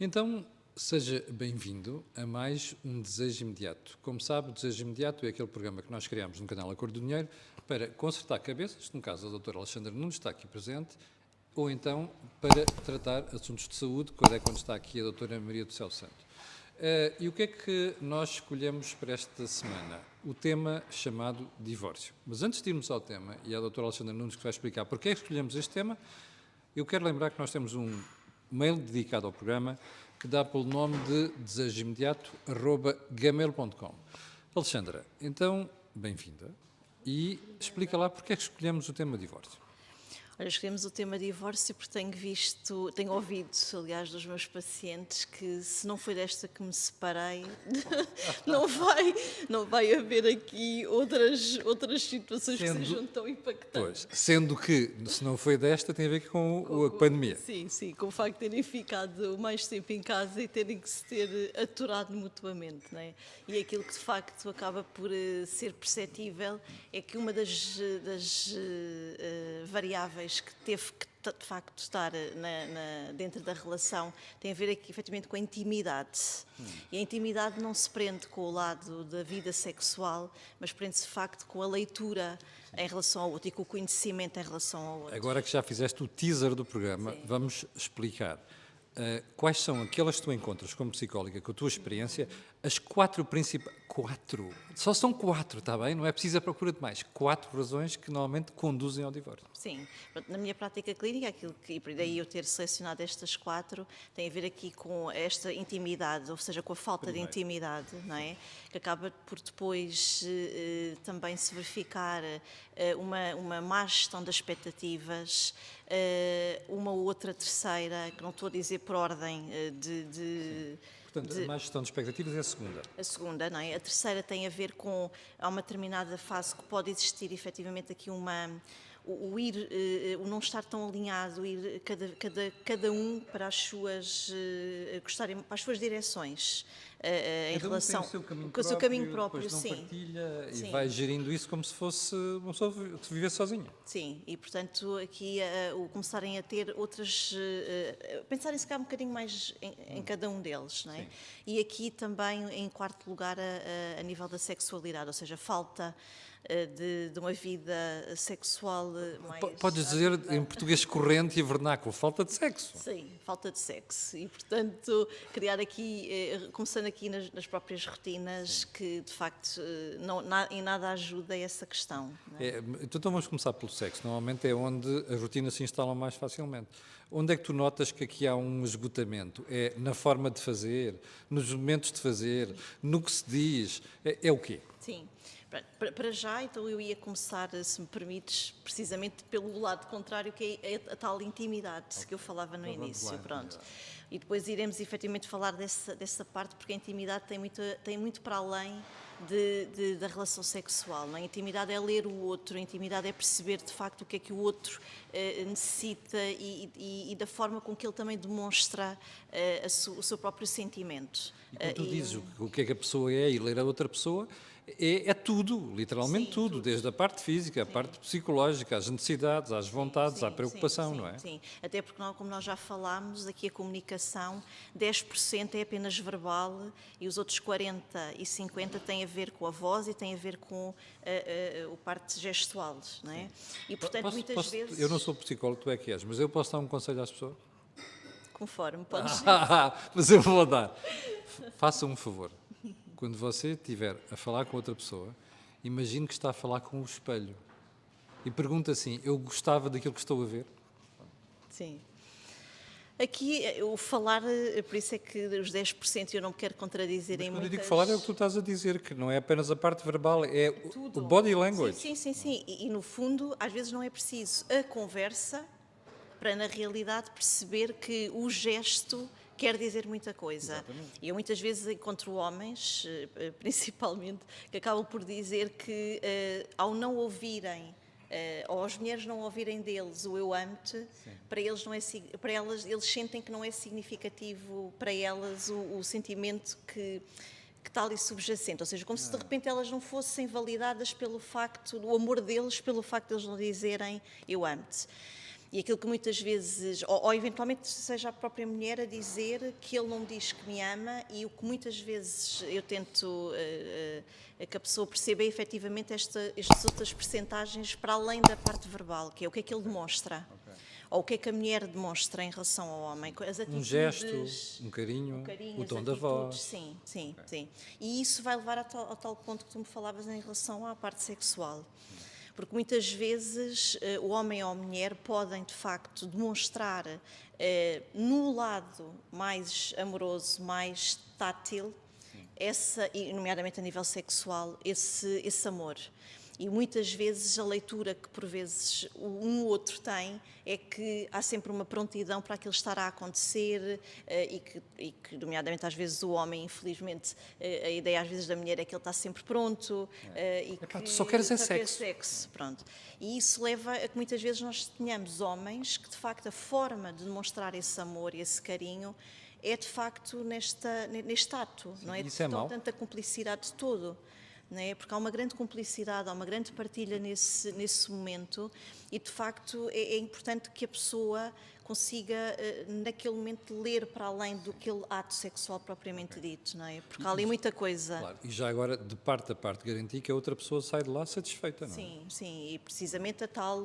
Então, seja bem-vindo a mais um Desejo Imediato. Como sabe, o Desejo Imediato é aquele programa que nós criamos no canal A Cor do Dinheiro para consertar cabeças, no caso a doutora Alexandra Nunes está aqui presente, ou então para tratar assuntos de saúde, quando está aqui a doutora Maria do Céu Santo. E o que é que nós escolhemos para esta semana? O tema chamado divórcio. Mas antes de irmos ao tema, e é a doutora Alexandra Nunes que vai explicar porque é que escolhemos este tema, eu quero lembrar que nós temos um mail dedicado ao programa que dá pelo nome de desejoimediato@gmail.com. Alexandra, então, bem-vinda e explica lá porque é que escolhemos o tema divórcio. Olha, escolhemos o tema divórcio porque tenho ouvido, aliás, dos meus pacientes que se não foi desta que me separei, não vai haver aqui outras situações que sejam tão impactantes. Pois, sendo que, se não foi desta, tem a ver com a pandemia. Sim, com o facto de terem ficado mais tempo em casa e terem que se ter aturado mutuamente, não é? E aquilo que de facto acaba por ser perceptível é que uma das variáveis que teve que de facto estar dentro da relação tem a ver aqui efetivamente com a intimidade. E a intimidade não se prende com o lado da vida sexual, mas prende-se de facto com a leitura em relação ao outro e com o conhecimento em relação ao outro. Agora que já fizeste o teaser do programa, vamos explicar quais são aquelas que tu encontras como psicóloga, com a tua experiência, as 4 principais... 4? Só são 4, está bem? Não é preciso a procura de mais. 4 razões que normalmente conduzem ao divórcio. Sim, na minha prática clínica, e por daí eu ter selecionado estas 4, tem a ver aqui com esta intimidade, ou seja, com a falta de intimidade, não é? Que acaba por depois também se verificar uma má gestão das expectativas, uma outra terceira, que não estou a dizer por ordem Portanto, a má gestão de expectativas é a segunda. A segunda, não é? A terceira tem a ver com, há uma determinada fase que pode existir efetivamente aqui o não estar tão alinhado, ir cada um para as suas, para as suas direções. Em relação com o seu caminho próprio, depois não partilha e vai gerindo isso como se fosse uma pessoa que vivesse sozinha. Sim, e portanto aqui o começarem a ter outras, pensarem se cá um bocadinho mais em cada um deles, não é? Sim. E aqui também em quarto lugar a nível da sexualidade, ou seja, falta de uma vida sexual mais... Podes dizer em português corrente e vernáculo, falta de sexo. Sim, falta de sexo. E, portanto, criar aqui, começando aqui nas próprias rotinas, que de facto em nada ajuda essa questão. Não é? Então vamos começar pelo sexo. Normalmente é onde as rotinas se instalam mais facilmente. Onde é que tu notas que aqui há um esgotamento? É na forma de fazer, nos momentos de fazer, no que se diz? É o quê? Sim. Para já, então eu ia começar, se me permites, precisamente pelo lado contrário, que é a tal intimidade que eu falava no início. Pronto. E depois iremos efetivamente falar dessa parte, porque a intimidade tem muito para além da relação sexual. Não é? A intimidade é ler o outro, a intimidade é perceber de facto o que é que o outro necessita e da forma com que ele também demonstra o seu próprio sentimento. E quando tu dizes o que é que a pessoa é e ler a outra pessoa, é tudo, literalmente sim, tudo, desde a parte física, a parte psicológica, as necessidades, às vontades, à preocupação, não é? Sim, até porque, como nós já falámos, aqui a comunicação, 10% é apenas verbal e os outros 40% e 50% têm a ver com a voz e têm a ver com a parte gestual, não é? E, portanto, muitas vezes... Eu não sou psicólogo, tu é que és, mas eu posso dar um conselho às pessoas? Conforme, podes... Mas eu vou dar. Faça um favor. Quando você estiver a falar com outra pessoa, imagine que está a falar com o espelho e pergunta assim, eu gostava daquilo que estou a ver? Sim. Aqui, o falar, por isso é que os 10% eu não me quero contradizer em muitas... Quando eu digo falar é o que tu estás a dizer, que não é apenas a parte verbal, é tudo. O body language. Sim. E no fundo, às vezes não é preciso a conversa para, na realidade, perceber que o gesto... quer dizer muita coisa. Exatamente. E eu muitas vezes encontro homens, principalmente, que acabam por dizer que ao não ouvirem, ou as mulheres não ouvirem deles o eu amo-te, para eles não é, para elas, eles sentem que não é significativo para elas o sentimento que está ali subjacente, ou seja, como se de repente elas não fossem validadas pelo facto, do amor deles, pelo facto de eles não dizerem eu amo-te. E aquilo que muitas vezes, ou eventualmente seja a própria mulher a dizer que ele não me diz que me ama, e o que muitas vezes eu tento que a pessoa perceba é efetivamente estas outras percentagens para além da parte verbal, que é o que ele demonstra. Ou o que é que a mulher demonstra em relação ao homem, as atitudes... Um gesto, um carinho, o tom da voz. Sim, sim, sim. E isso vai levar ao tal ponto que tu me falavas em relação à parte sexual. Porque muitas vezes o homem ou a mulher podem, de facto, demonstrar no lado mais amoroso, mais tátil, e nomeadamente a nível sexual, esse amor. E muitas vezes a leitura que por vezes um ou outro tem é que há sempre uma prontidão para aquilo estar a acontecer e que nomeadamente às vezes o homem, infelizmente, a ideia às vezes da mulher é que ele está sempre pronto e Epá, que tu só queres é só quer sexo. pronto. E isso leva a que muitas vezes nós tenhamos homens que de facto a forma de demonstrar esse amor e esse carinho é de facto neste ato, não é? Isso é mau? Tanta cumplicidade todo. Não é? Porque há uma grande cumplicidade, há uma grande partilha nesse momento e, de facto, é importante que a pessoa consiga, naquele momento, ler para além do aquele ato sexual propriamente dito, não é? Porque há ali muita coisa. Claro, e já agora, de parte a parte, garantir que a outra pessoa sai de lá satisfeita, não é? Sim, sim, e precisamente a tal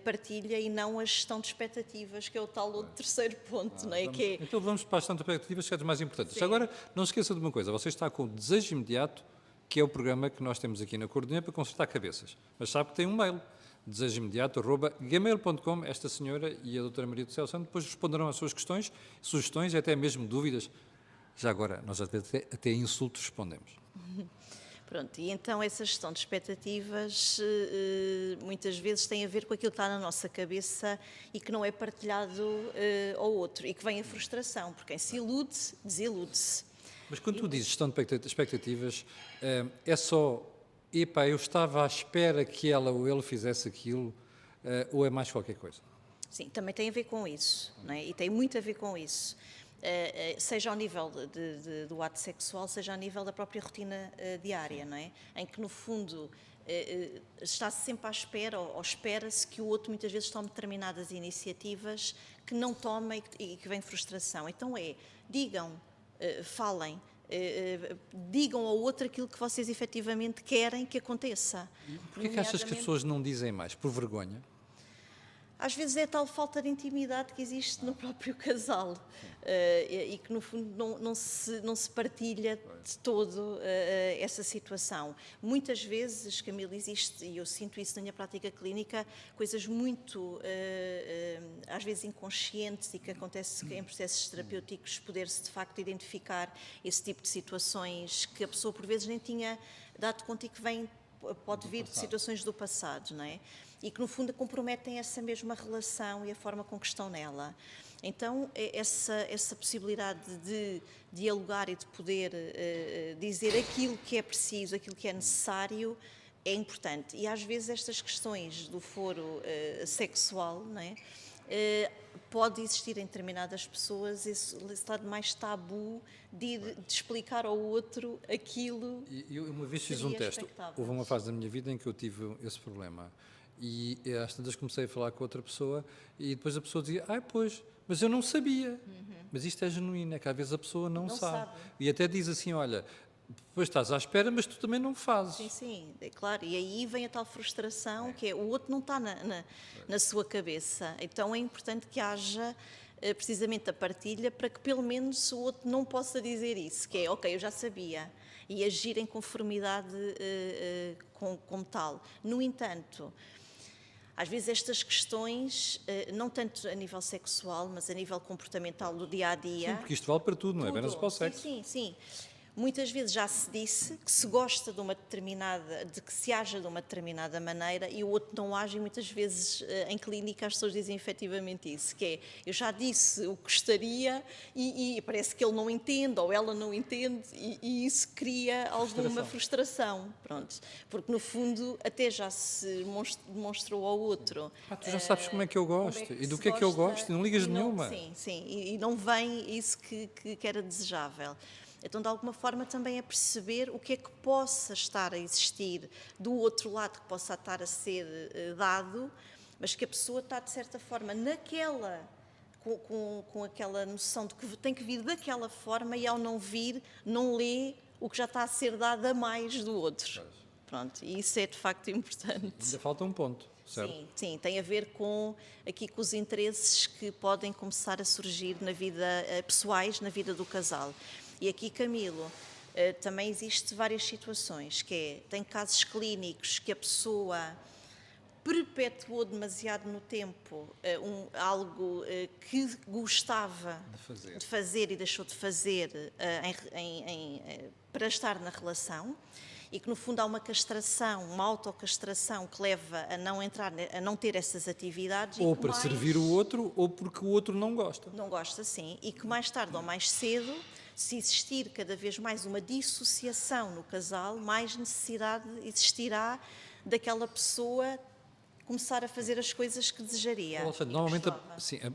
partilha e não a gestão de expectativas, que é o tal outro terceiro ponto, não é? Então vamos para a gestão de expectativas, que é das mais importantes. Já agora, não se esqueça de uma coisa, você está com o Desejo Imediato, que é o programa que nós temos aqui na Cor do Dinheiro para consertar cabeças. Mas sabe que tem um mail, desejoimediato@gmail.com. Esta senhora e a doutora Maria do Céu Santo depois responderão às suas questões, sugestões e até mesmo dúvidas. Já agora, nós até insultos respondemos. Pronto, e então essa gestão de expectativas muitas vezes tem a ver com aquilo que está na nossa cabeça e que não é partilhado ao outro, e que vem a frustração, porque quem se ilude, desilude-se. Mas quando tu dizes gestão de expectativas, é só, epá, eu estava à espera que ela ou ele fizesse aquilo, ou é mais qualquer coisa? Sim, também tem a ver com isso, não é? E tem muito a ver com isso. Seja ao nível do ato sexual, seja ao nível da própria rotina diária, não é? Em que, no fundo, está-se sempre à espera, ou espera-se que o outro muitas vezes tome determinadas iniciativas que não toma e que vem frustração. Então digam, falem, digam ao outro aquilo que vocês efetivamente querem que aconteça. Porquê que achas que as pessoas não dizem mais? Por vergonha? Às vezes é a tal falta de intimidade que existe no próprio casal e que no fundo não se partilha de todo essa situação. Muitas vezes, Camila, existe, e eu sinto isso na minha prática clínica, coisas muito, às vezes inconscientes e que acontece em processos terapêuticos, poder-se de facto identificar esse tipo de situações que a pessoa por vezes nem tinha dado conta e que pode vir de situações do passado, não é? E que, no fundo, comprometem essa mesma relação e a forma com que estão nela. Então, essa possibilidade de dialogar e de poder dizer aquilo que é preciso, aquilo que é necessário, é importante. E, às vezes, estas questões do foro sexual, não é? Pode existir em determinadas pessoas esse lado mais tabu de explicar ao outro aquilo. E eu uma vez fiz um teste. Houve uma fase da minha vida em que eu tive esse problema. E às tantas comecei a falar com outra pessoa e depois a pessoa dizia, pois, mas eu não sabia. Mas isto é genuíno, é que às vezes a pessoa não sabe. E até diz assim, olha, depois estás à espera, mas tu também não fazes. Sim, sim, é claro. E aí vem a tal frustração, que é o outro não está na sua cabeça. Então é importante que haja precisamente a partilha para que pelo menos o outro não possa dizer isso, que é, ok, eu já sabia, e agir em conformidade como tal. No entanto, às vezes estas questões, não tanto a nível sexual, mas a nível comportamental do dia-a-dia... Sim, porque isto vale para tudo, não é apenas para o sexo. Sim, sim. Muitas vezes já se disse que se gosta de que se haja de uma determinada maneira e o outro não age, e muitas vezes em clínica as pessoas dizem efetivamente isso, que é, eu já disse o que gostaria e parece que ele não entende ou ela não entende e isso cria alguma frustração, pronto, porque no fundo até já se demonstrou ao outro. Tu já sabes como é que eu gosto e do que é que eu gosto e não ligas nenhuma. Sim, sim, e não vem isso que era desejável. Então, de alguma forma, também é perceber o que é que possa estar a existir do outro lado, que possa estar a ser dado, mas que a pessoa está, de certa forma, com aquela noção de que tem que vir daquela forma e, ao não vir, não lê o que já está a ser dado a mais do outro. Pronto, e isso é de facto importante. Ainda falta um ponto, certo? Sim, tem a ver com os interesses que podem começar a surgir na vida pessoais, na vida do casal. E aqui, Camilo, também existe várias situações, tem casos clínicos que a pessoa perpetuou demasiado no tempo algo que gostava de fazer e deixou de fazer para estar na relação, e que no fundo há uma castração, uma autocastração que leva a não ter essas atividades. Ou para servir o outro, ou porque o outro não gosta. Não gosta, sim, e que mais tarde ou mais cedo, se existir cada vez mais uma dissociação no casal, mais necessidade existirá daquela pessoa começar a fazer as coisas que desejaria. Normalmente, a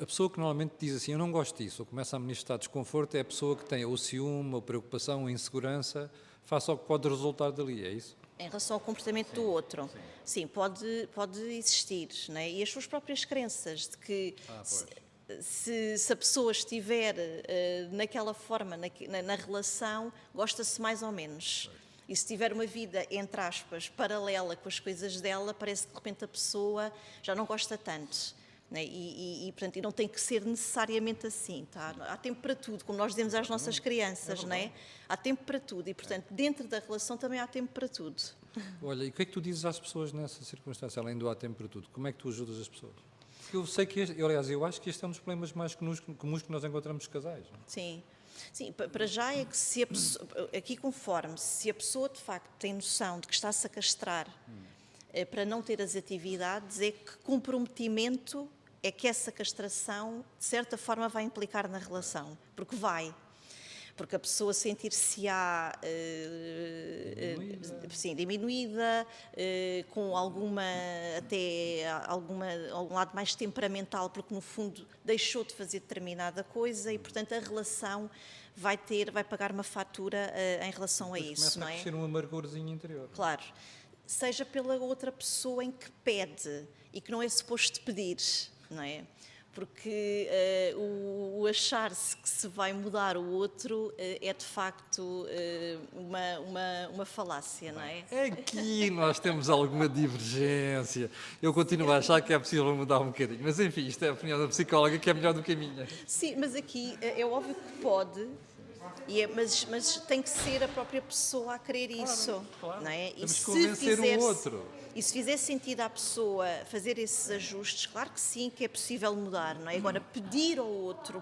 pessoa que normalmente diz assim, eu não gosto disso, ou começa a manifestar desconforto, é a pessoa que tem ou ciúme, ou preocupação, ou insegurança, face ao que pode resultar dali, é isso? Em relação ao comportamento do outro. Sim, pode existir, não é? E as suas próprias crenças de que se a pessoa estiver naquela forma, na relação, gosta-se mais ou menos. E se tiver uma vida, entre aspas, paralela com as coisas dela, parece que de repente a pessoa já não gosta tanto. Né? Portanto, não tem que ser necessariamente assim. Tá? Há tempo para tudo, como nós dizemos às nossas crianças. Né? Há tempo para tudo e, portanto, dentro da relação também há tempo para tudo. Olha, e o que é que tu dizes às pessoas nessa circunstância, além do há tempo para tudo? Como é que tu ajudas as pessoas? Porque eu sei que, aliás, eu acho que este é um dos problemas mais comuns que nós encontramos nos casais. Não? Sim, para já é que se a pessoa, aqui conforme, se a pessoa de facto tem noção de que está-se a castrar para não ter as atividades, é que comprometimento é que essa castração, de certa forma, vai implicar na relação. Porque a pessoa sentir-se-á diminuída, com algum lado mais temperamental, porque no fundo deixou de fazer determinada coisa e, portanto, a relação vai pagar uma fatura em relação a isso. Começa a crescer um amargorzinho interior. Claro. Seja pela outra pessoa em que pede e que não é suposto pedir, não é? Porque o achar-se que se vai mudar o outro é de facto uma falácia, não é? Aqui nós temos alguma divergência. Eu continuo a achar que é possível mudar um bocadinho. Mas enfim, isto é a opinião da psicóloga, que é melhor do que a minha. Sim, mas aqui é óbvio que pode, mas tem que ser a própria pessoa a querer isso. Claro. Não é? Temos que convencer o outro. E se fizer sentido à pessoa fazer esses ajustes, claro que sim, que é possível mudar, não é? Agora, pedir ao outro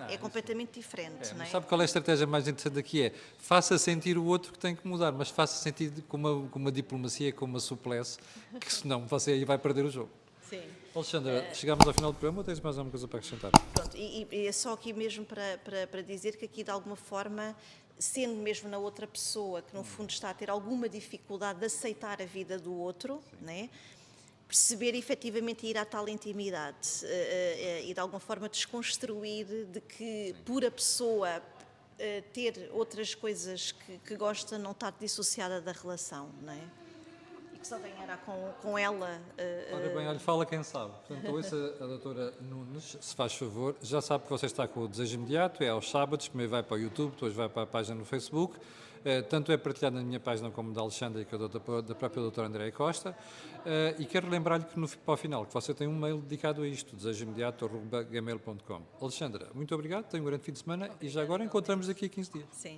é completamente diferente, não é? Sabe qual é a estratégia mais interessante aqui? É, faça sentir o outro que tem que mudar, mas faça sentir com uma diplomacia, com uma suplesse, que senão você aí vai perder o jogo. Sim. Alexandra, chegamos ao final do programa ou tens mais alguma coisa para acrescentar? Pronto, e é só aqui mesmo para dizer que aqui, de alguma forma, sendo mesmo na outra pessoa que no fundo está a ter alguma dificuldade de aceitar a vida do outro, né? Perceber efetivamente ir à tal intimidade e de alguma forma desconstruir de que por a pessoa ter outras coisas que gosta não está dissociada da relação, não é? E que só ganhará com ela. Ora bem, olha, fala quem sabe. Portanto, ouça a doutora Nunes, se faz favor. Já sabe que você está com o Desejo Imediato, é aos sábados, primeiro vai para o YouTube, depois vai para a página no Facebook. Tanto é partilhado na minha página como da Alexandra e da própria doutora Andréia Costa. E quero lembrar-lhe que para o final, que você tem um mail dedicado a isto, desejoimediato@gmail.com. Alexandra, muito obrigado, tenha um grande fim de semana e já agora encontramos daqui a 15 dias. Sim.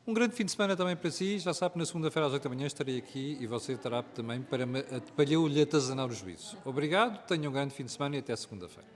Um grande fim de semana também para si. Já sabe que na segunda-feira às 8 da manhã estarei aqui e você estará também para lhe atazanar os juízos. Obrigado, tenha um grande fim de semana e até segunda-feira.